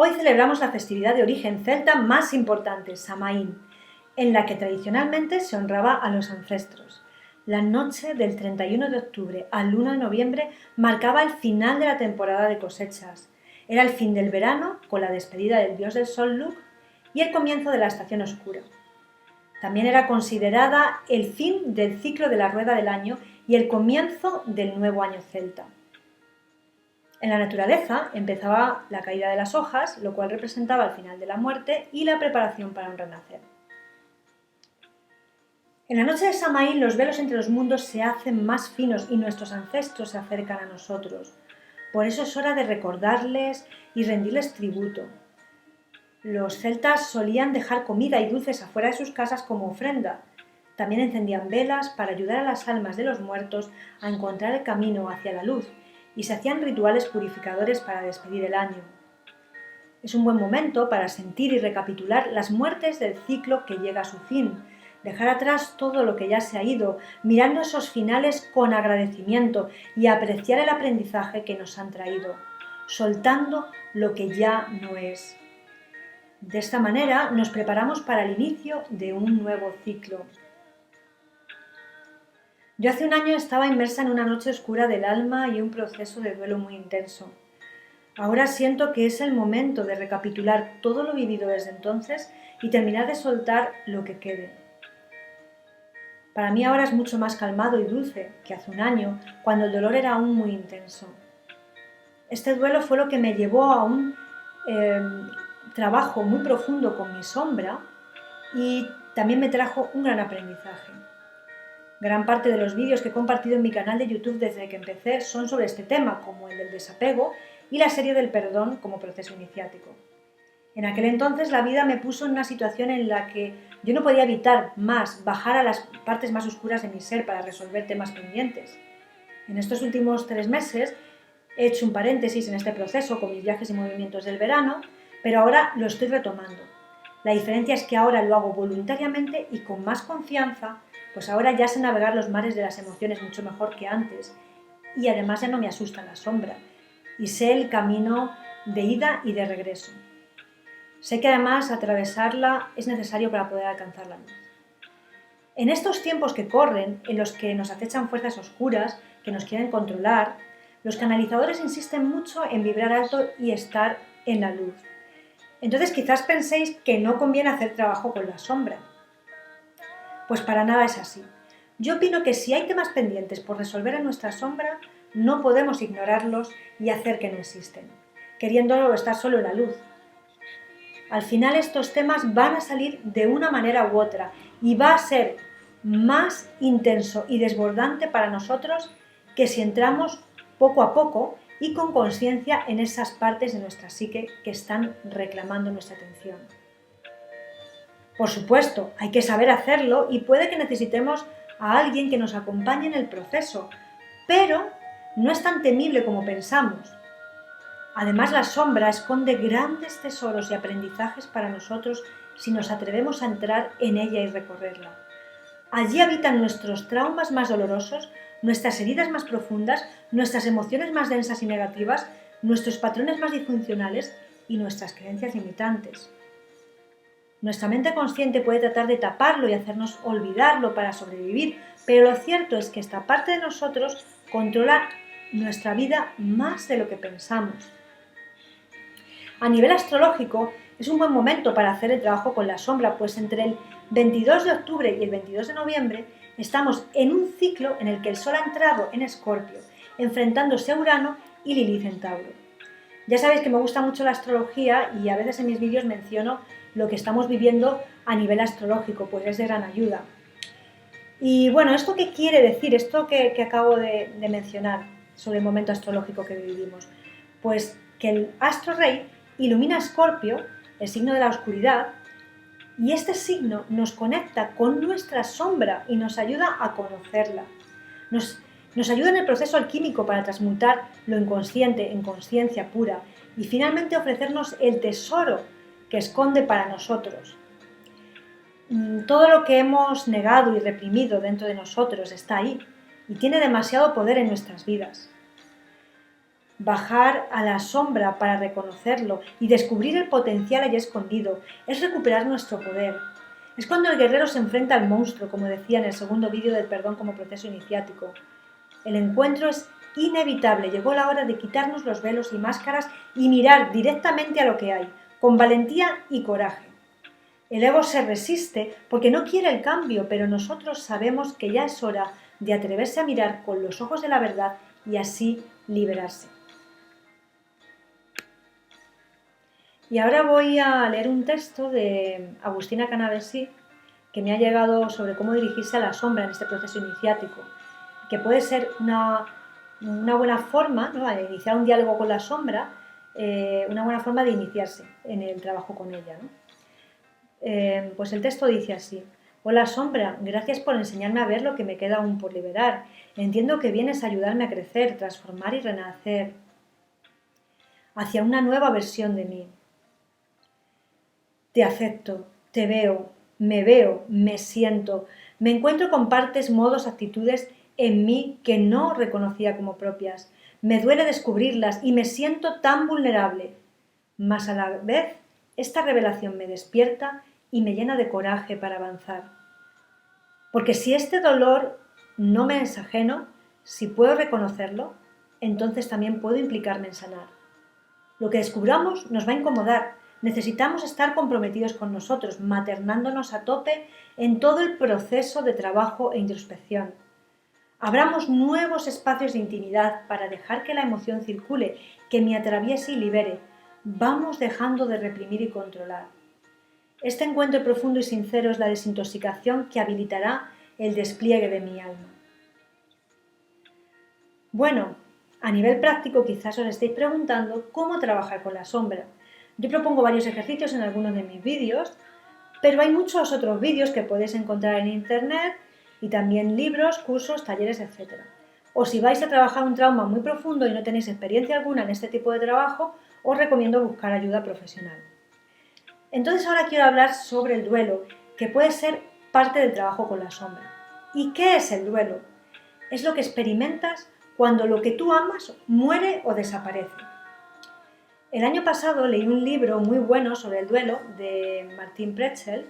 Hoy celebramos la festividad de origen celta más importante, Samaín, en la que tradicionalmente se honraba a los ancestros. La noche del 31 de octubre al 1 de noviembre marcaba el final de la temporada de cosechas. Era el fin del verano, con la despedida del dios del sol Lugh, y el comienzo de la estación oscura. También era considerada el fin del ciclo de la rueda del año y el comienzo del nuevo año celta. En la naturaleza empezaba la caída de las hojas, lo cual representaba el final de la muerte y la preparación para un renacer. En la noche de Samaín los velos entre los mundos se hacen más finos y nuestros ancestros se acercan a nosotros. Por eso es hora de recordarles y rendirles tributo. Los celtas solían dejar comida y dulces afuera de sus casas como ofrenda. También encendían velas para ayudar a las almas de los muertos a encontrar el camino hacia la luz y se hacían rituales purificadores para despedir el año. Es un buen momento para sentir y recapitular las muertes del ciclo que llega a su fin, dejar atrás todo lo que ya se ha ido, mirando esos finales con agradecimiento y apreciar el aprendizaje que nos han traído, soltando lo que ya no es. De esta manera nos preparamos para el inicio de un nuevo ciclo. Yo hace un año estaba inmersa en una noche oscura del alma y un proceso de duelo muy intenso. Ahora siento que es el momento de recapitular todo lo vivido desde entonces y terminar de soltar lo que quede. Para mí ahora es mucho más calmado y dulce que hace un año, cuando el dolor era aún muy intenso. Este duelo fue lo que me llevó a un trabajo muy profundo con mi sombra y también me trajo un gran aprendizaje. Gran parte de los vídeos que he compartido en mi canal de YouTube desde que empecé son sobre este tema, como el del desapego y la serie del perdón como proceso iniciático. En aquel entonces la vida me puso en una situación en la que yo no podía evitar más bajar a las partes más oscuras de mi ser para resolver temas pendientes. En estos últimos 3 meses he hecho un paréntesis en este proceso con mis viajes y movimientos del verano, pero ahora lo estoy retomando. La diferencia es que ahora lo hago voluntariamente y con más confianza, pues ahora ya sé navegar los mares de las emociones mucho mejor que antes y además ya no me asusta la sombra y sé el camino de ida y de regreso. Sé que además atravesarla es necesario para poder alcanzar la luz. En estos tiempos que corren, en los que nos acechan fuerzas oscuras que nos quieren controlar, los canalizadores insisten mucho en vibrar alto y estar en la luz. Entonces quizás penséis que no conviene hacer trabajo con la sombra. Pues para nada es así. Yo opino que si hay temas pendientes por resolver en nuestra sombra, no podemos ignorarlos y hacer que no existen, queriéndolo estar solo en la luz. Al final estos temas van a salir de una manera u otra y va a ser más intenso y desbordante para nosotros que si entramos poco a poco y con conciencia en esas partes de nuestra psique que están reclamando nuestra atención. Por supuesto, hay que saber hacerlo y puede que necesitemos a alguien que nos acompañe en el proceso, pero no es tan temible como pensamos. Además, la sombra esconde grandes tesoros y aprendizajes para nosotros si nos atrevemos a entrar en ella y recorrerla. Allí habitan nuestros traumas más dolorosos, nuestras heridas más profundas, nuestras emociones más densas y negativas, nuestros patrones más disfuncionales y nuestras creencias limitantes. Nuestra mente consciente puede tratar de taparlo y hacernos olvidarlo para sobrevivir, pero lo cierto es que esta parte de nosotros controla nuestra vida más de lo que pensamos. A nivel astrológico, es un buen momento para hacer el trabajo con la sombra, pues entre el 22 de octubre y el 22 de noviembre estamos en un ciclo en el que el Sol ha entrado en Escorpio, enfrentándose a Urano y Lilith en Tauro. Ya sabéis que me gusta mucho la astrología y a veces en mis vídeos menciono lo que estamos viviendo a nivel astrológico, pues es de gran ayuda. Y bueno, ¿esto qué quiere decir? Esto que acabo de mencionar sobre el momento astrológico que vivimos. Pues que el astro rey ilumina Escorpio, el signo de la oscuridad, y este signo nos conecta con nuestra sombra y nos ayuda a conocerla. Nos ayuda en el proceso alquímico para transmutar lo inconsciente en conciencia pura y finalmente ofrecernos el tesoro que esconde para nosotros. Todo lo que hemos negado y reprimido dentro de nosotros está ahí y tiene demasiado poder en nuestras vidas. Bajar a la sombra para reconocerlo y descubrir el potencial allí escondido es recuperar nuestro poder. Es cuando el guerrero se enfrenta al monstruo, como decía en el segundo vídeo del perdón como proceso iniciático. El encuentro es inevitable, llegó la hora de quitarnos los velos y máscaras y mirar directamente a lo que hay, con valentía y coraje. El ego se resiste porque no quiere el cambio, pero nosotros sabemos que ya es hora de atreverse a mirar con los ojos de la verdad y así liberarse. Y ahora voy a leer un texto de Agustina Canavesí que me ha llegado sobre cómo dirigirse a la sombra en este proceso iniciático, que puede ser una buena forma, ¿no?, de iniciar un diálogo con la sombra, una buena forma de iniciarse en el trabajo con ella, ¿no? Pues el texto dice así: Hola sombra, gracias por enseñarme a ver lo que me queda aún por liberar. Entiendo que vienes a ayudarme a crecer, transformar y renacer hacia una nueva versión de mí. Te acepto, te veo, me siento, me encuentro con partes, modos, actitudes en mí que no reconocía como propias. Me duele descubrirlas y me siento tan vulnerable. Mas a la vez, esta revelación me despierta y me llena de coraje para avanzar. Porque si este dolor no me es ajeno, si puedo reconocerlo, entonces también puedo implicarme en sanar. Lo que descubramos nos va a incomodar. Necesitamos estar comprometidos con nosotros, maternándonos a tope en todo el proceso de trabajo e introspección. Abramos nuevos espacios de intimidad para dejar que la emoción circule, que me atraviese y libere. Vamos dejando de reprimir y controlar. Este encuentro profundo y sincero es la desintoxicación que habilitará el despliegue de mi alma. Bueno, a nivel práctico quizás os estéis preguntando cómo trabajar con la sombra. Yo propongo varios ejercicios en algunos de mis vídeos, pero hay muchos otros vídeos que podéis encontrar en internet y también libros, cursos, talleres, etc. O si vais a trabajar un trauma muy profundo y no tenéis experiencia alguna en este tipo de trabajo, os recomiendo buscar ayuda profesional. Entonces ahora quiero hablar sobre el duelo, que puede ser parte del trabajo con la sombra. ¿Y qué es el duelo? Es lo que experimentas cuando lo que tú amas muere o desaparece. El año pasado leí un libro muy bueno sobre el duelo de Martín Pretzel.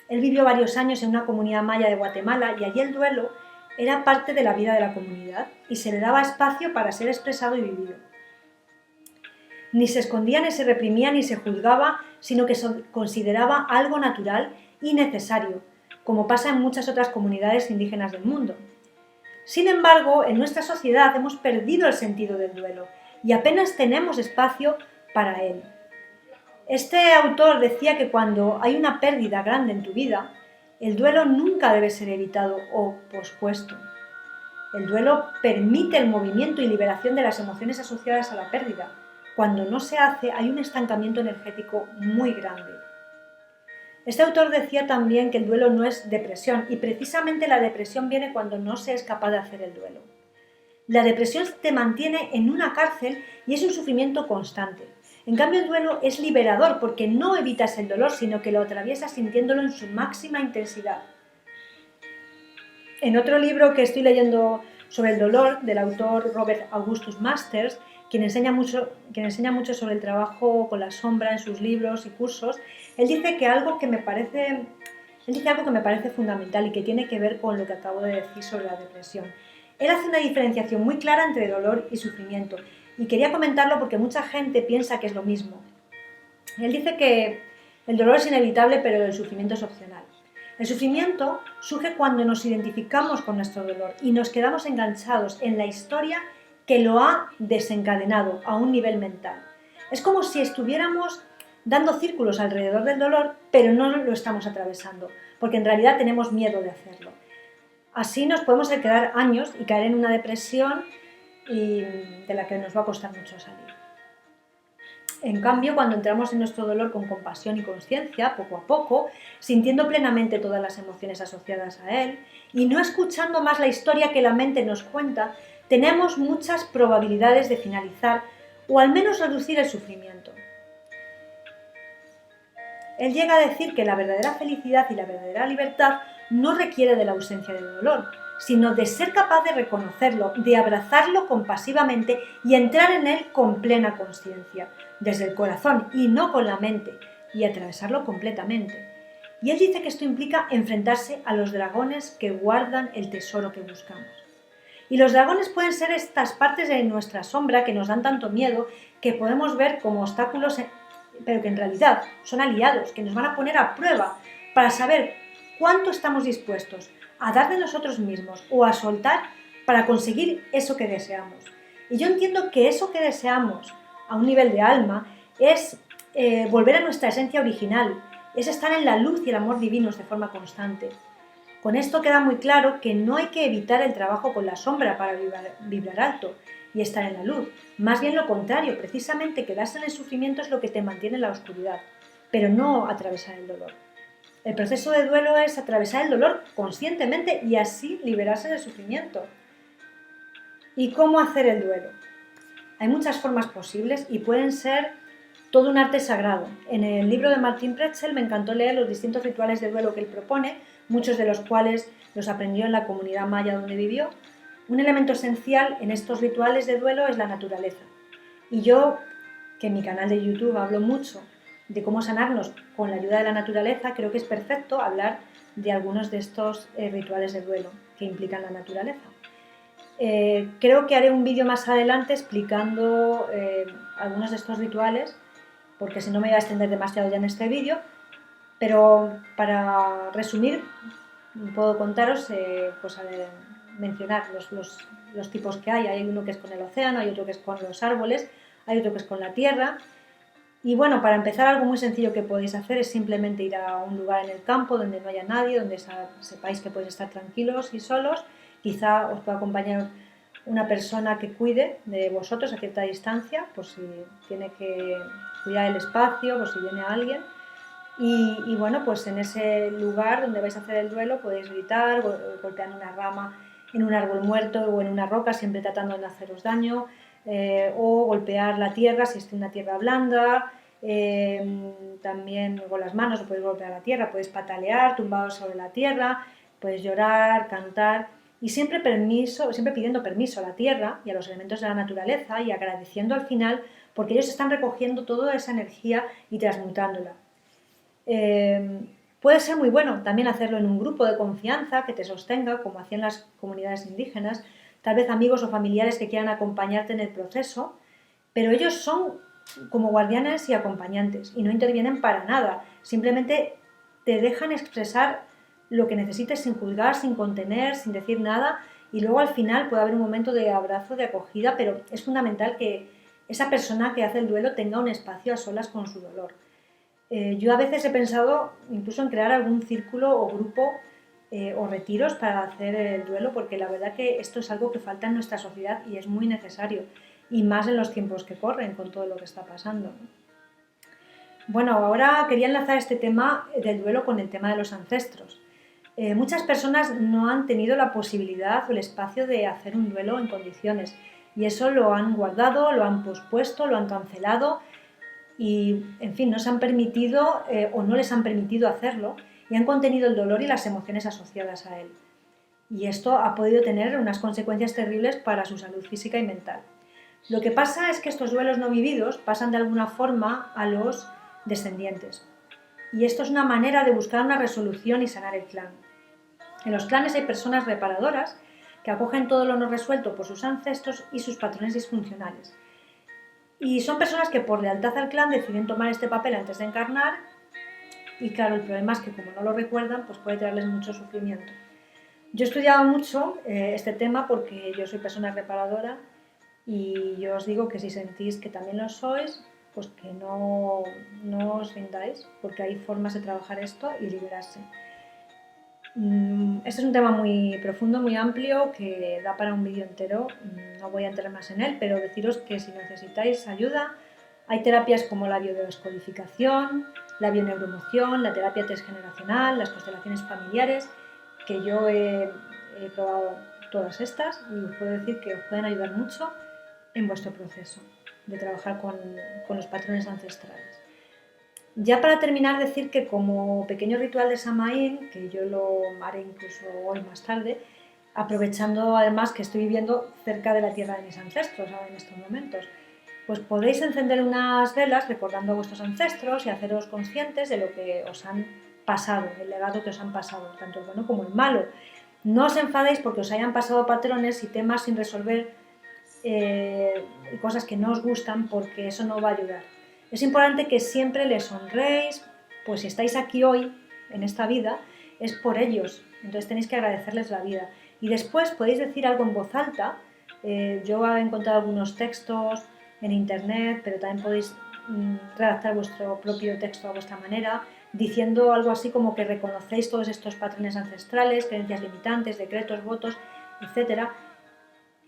Él vivió varios años en una comunidad maya de Guatemala y allí el duelo era parte de la vida de la comunidad y se le daba espacio para ser expresado y vivido. Ni se escondía, ni se reprimía, ni se juzgaba, sino que se consideraba algo natural y necesario, como pasa en muchas otras comunidades indígenas del mundo. Sin embargo, en nuestra sociedad hemos perdido el sentido del duelo y apenas tenemos espacio para él. Este autor decía que cuando hay una pérdida grande en tu vida, el duelo nunca debe ser evitado o pospuesto. El duelo permite el movimiento y liberación de las emociones asociadas a la pérdida. Cuando no se hace, hay un estancamiento energético muy grande. Este autor decía también que el duelo no es depresión y precisamente la depresión viene cuando no se es capaz de hacer el duelo. La depresión te mantiene en una cárcel y es un sufrimiento constante. En cambio, el duelo es liberador porque no evitas el dolor, sino que lo atraviesas sintiéndolo en su máxima intensidad. En otro libro que estoy leyendo sobre el dolor, del autor Robert Augustus Masters, quien enseña mucho sobre el trabajo con la sombra en sus libros y cursos, él dice algo que me parece fundamental y que tiene que ver con lo que acabo de decir sobre la depresión. Él hace una diferenciación muy clara entre dolor y sufrimiento, y quería comentarlo porque mucha gente piensa que es lo mismo. Él dice que el dolor es inevitable, pero el sufrimiento es opcional. El sufrimiento surge cuando nos identificamos con nuestro dolor y nos quedamos enganchados en la historia que lo ha desencadenado a un nivel mental. Es como si estuviéramos dando círculos alrededor del dolor, pero no lo estamos atravesando, porque en realidad tenemos miedo de hacerlo. Así nos podemos quedar años y caer en una depresión de la que nos va a costar mucho salir. En cambio, cuando entramos en nuestro dolor con compasión y conciencia, poco a poco, sintiendo plenamente todas las emociones asociadas a él y no escuchando más la historia que la mente nos cuenta, tenemos muchas probabilidades de finalizar o al menos reducir el sufrimiento. Él llega a decir que la verdadera felicidad y la verdadera libertad no requiere de la ausencia de dolor, sino de ser capaz de reconocerlo, de abrazarlo compasivamente y entrar en él con plena conciencia, desde el corazón y no con la mente, y atravesarlo completamente. Y él dice que esto implica enfrentarse a los dragones que guardan el tesoro que buscamos. Y los dragones pueden ser estas partes de nuestra sombra que nos dan tanto miedo, que podemos ver como obstáculos, pero que en realidad son aliados, que nos van a poner a prueba para saber cuánto estamos dispuestos a dar de nosotros mismos o a soltar para conseguir eso que deseamos. Y yo entiendo que eso que deseamos a un nivel de alma es volver a nuestra esencia original, es estar en la luz y el amor divinos de forma constante. Con esto queda muy claro que no hay que evitar el trabajo con la sombra para vibrar alto y estar en la luz. Más bien lo contrario, precisamente quedarse en el sufrimiento es lo que te mantiene en la oscuridad, pero no atravesar el dolor. El proceso de duelo es atravesar el dolor conscientemente y así liberarse del sufrimiento. ¿Y cómo hacer el duelo? Hay muchas formas posibles y pueden ser todo un arte sagrado. En el libro de Martín Pretzel me encantó leer los distintos rituales de duelo que él propone, muchos de los cuales los aprendió en la comunidad maya donde vivió. Un elemento esencial en estos rituales de duelo es la naturaleza. Y yo, que en mi canal de YouTube hablo mucho de cómo sanarnos con la ayuda de la naturaleza, creo que es perfecto hablar de algunos de estos rituales de duelo que implican la naturaleza. Creo que haré un vídeo más adelante explicando algunos de estos rituales, porque si no me voy a extender demasiado ya en este vídeo, pero para resumir puedo contaros, mencionar los tipos que hay. Hay uno que es con el océano, hay otro que es con los árboles, hay otro que es con la tierra. Y bueno, para empezar, algo muy sencillo que podéis hacer es simplemente ir a un lugar en el campo donde no haya nadie, donde sepáis que podéis estar tranquilos y solos. Quizá os pueda acompañar una persona que cuide de vosotros a cierta distancia, por si tiene que cuidar el espacio, por si viene alguien. Y bueno, pues en ese lugar donde vais a hacer el duelo podéis gritar, golpear una rama en un árbol muerto o en una roca, siempre tratando de no haceros daño, o golpear la tierra si es una tierra blanda, también con las manos podéis golpear la tierra, podéis patalear tumbados sobre la tierra, podéis llorar, cantar, y siempre pidiendo permiso a la tierra y a los elementos de la naturaleza y agradeciendo al final porque ellos están recogiendo toda esa energía y transmutándola. Puede ser muy bueno también hacerlo en un grupo de confianza que te sostenga, como hacían las comunidades indígenas, tal vez amigos o familiares que quieran acompañarte en el proceso, pero ellos son como guardianes y acompañantes y no intervienen para nada, simplemente te dejan expresar lo que necesites sin juzgar, sin contener, sin decir nada, y luego al final puede haber un momento de abrazo, de acogida, pero es fundamental que esa persona que hace el duelo tenga un espacio a solas con su dolor. Yo a veces he pensado incluso en crear algún círculo o grupo o retiros para hacer el duelo, porque la verdad que esto es algo que falta en nuestra sociedad y es muy necesario, y más en los tiempos que corren con todo lo que está pasando. Bueno, ahora quería enlazar este tema del duelo con el tema de los ancestros. Muchas personas no han tenido la posibilidad o el espacio de hacer un duelo en condiciones, y eso lo han guardado, lo han pospuesto, lo han cancelado, y, en fin, no se han permitido o no les han permitido hacerlo y han contenido el dolor y las emociones asociadas a él. Y esto ha podido tener unas consecuencias terribles para su salud física y mental. Lo que pasa es que estos duelos no vividos pasan de alguna forma a los descendientes. Y esto es una manera de buscar una resolución y sanar el clan. En los clanes hay personas reparadoras que acogen todo lo no resuelto por sus ancestros y sus patrones disfuncionales. Y son personas que por lealtad al clan deciden tomar este papel antes de encarnar, y claro, el problema es que como no lo recuerdan, pues puede traerles mucho sufrimiento. Yo he estudiado mucho este tema porque yo soy persona reparadora, y yo os digo que si sentís que también lo sois, pues que no os rindáis, porque hay formas de trabajar esto y liberarse. Este es un tema muy profundo, muy amplio, que da para un vídeo entero. No voy a entrar más en él, pero deciros que si necesitáis ayuda, hay terapias como la biodescodificación, la bioneuromoción, la terapia transgeneracional, las constelaciones familiares, que yo he probado todas estas y os puedo decir que os pueden ayudar mucho en vuestro proceso de trabajar con los patrones ancestrales. Ya para terminar, decir que como pequeño ritual de Samaín, que yo lo haré incluso hoy más tarde, aprovechando además que estoy viviendo cerca de la tierra de mis ancestros ahora en estos momentos. Pues podéis encender unas velas recordando a vuestros ancestros y haceros conscientes de lo que os han pasado, el legado que os han pasado, tanto el bueno como el malo. No os enfadéis porque os hayan pasado patrones y temas sin resolver, cosas que no os gustan, porque eso no va a ayudar. Es importante que siempre les honréis, pues si estáis aquí hoy, en esta vida, es por ellos, entonces tenéis que agradecerles la vida. Y después podéis decir algo en voz alta. Yo he encontrado algunos textos en internet, pero también podéis redactar vuestro propio texto a vuestra manera, diciendo algo así como que reconocéis todos estos patrones ancestrales, creencias limitantes, decretos, votos, etcétera,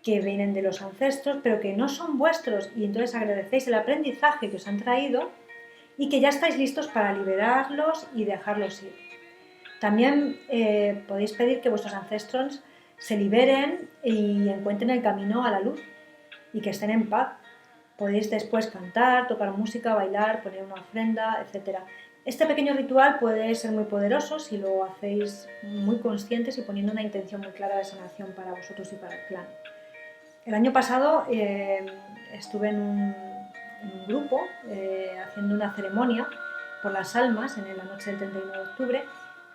que vienen de los ancestros, pero que no son vuestros, y entonces agradecéis el aprendizaje que os han traído y que ya estáis listos para liberarlos y dejarlos ir. También podéis pedir que vuestros ancestros se liberen y encuentren el camino a la luz y que estén en paz. Podéis después cantar, tocar música, bailar, poner una ofrenda, etc. Este pequeño ritual puede ser muy poderoso si lo hacéis muy conscientes y poniendo una intención muy clara de sanación para vosotros y para el clan. El año pasado estuve en un grupo haciendo una ceremonia por las almas en la noche del 31 de octubre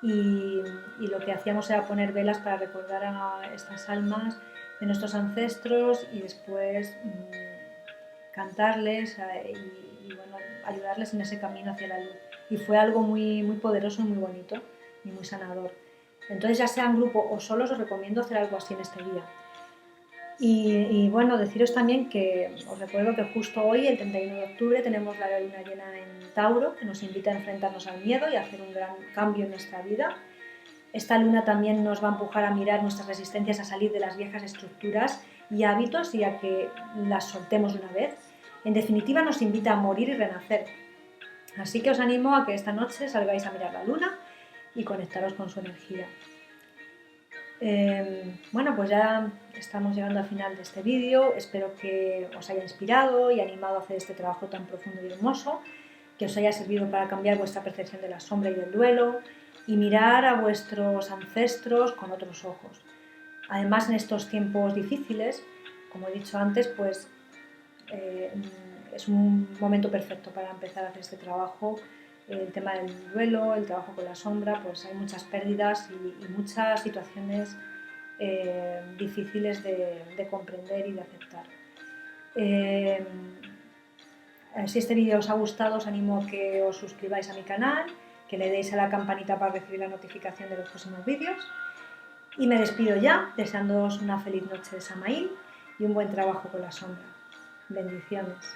y lo que hacíamos era poner velas para recordar a estas almas de nuestros ancestros y después cantarles y bueno, ayudarles en ese camino hacia la luz. Y fue algo muy, muy poderoso y muy bonito y muy sanador. Entonces, ya sea en grupo o solos, os recomiendo hacer algo así en este día. Y bueno, deciros también que os recuerdo que justo hoy, el 31 de octubre, tenemos la luna llena en Tauro, que nos invita a enfrentarnos al miedo y a hacer un gran cambio en nuestra vida. Esta luna también nos va a empujar a mirar nuestras resistencias a salir de las viejas estructuras y hábitos y a que las soltemos de una vez. En definitiva, nos invita a morir y renacer. Así que os animo a que esta noche salgáis a mirar la luna y conectaros con su energía. Bueno, pues ya estamos llegando al final de este vídeo. Espero que os haya inspirado y animado a hacer este trabajo tan profundo y hermoso, que os haya servido para cambiar vuestra percepción de la sombra y del duelo y mirar a vuestros ancestros con otros ojos. Además, en estos tiempos difíciles, como he dicho antes, pues es un momento perfecto para empezar a hacer este trabajo. El tema del duelo, el trabajo con la sombra, pues hay muchas pérdidas y muchas situaciones difíciles de comprender y de aceptar. Si este vídeo os ha gustado, os animo a que os suscribáis a mi canal, que le deis a la campanita para recibir la notificación de los próximos vídeos. Y me despido ya, deseándoos una feliz noche de Samaín y un buen trabajo con la sombra. Bendiciones.